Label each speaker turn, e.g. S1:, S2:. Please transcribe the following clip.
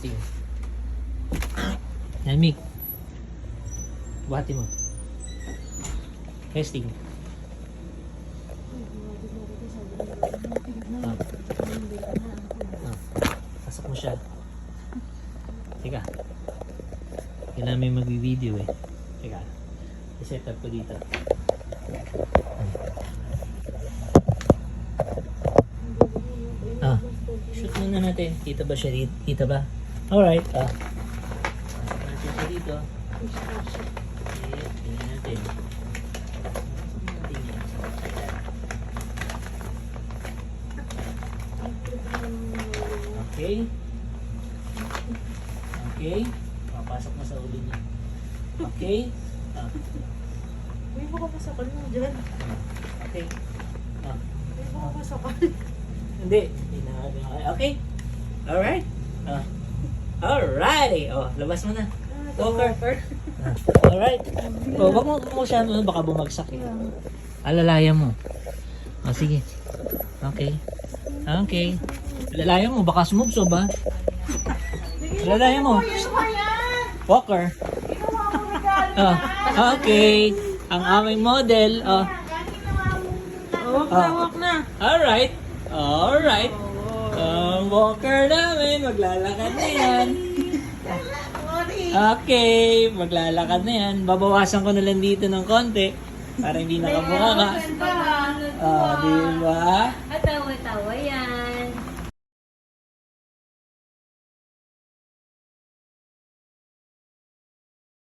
S1: Testing. Namik. Buhati mo. Testing. Pasok mo siya. Teka. Kailangan may mag-video eh. Teka. I-set up ko dito. Shoot muna natin. Kita ba siya dito? Kita ba? Alright. Pasok natin siya dito. Okay. Tingnan natin. Okay. Okay. Papasok na sa ulo niya. Okay.
S2: May makapasakal mo dyan.
S1: Okay.
S2: May makapasakal.
S1: Hindi. Okay. Alright. Alrighty. Labas mo na. Walker. Alright. Wag mo siya, baka bumagsak eh. Alalayan mo. Sige. Okay. Okay. Alalayan mo, baka smubso ba? Alalayan mo. Walker. Okay. Ang aming model.
S2: Wag na.
S1: Alright. Alright. Walker namin. Maglalakad na yan. Okay. Maglalakad na yan. Babawasan ko na lang dito ng konti. Para hindi nakabuka ka. Diba?
S3: Tawa-tawa yan.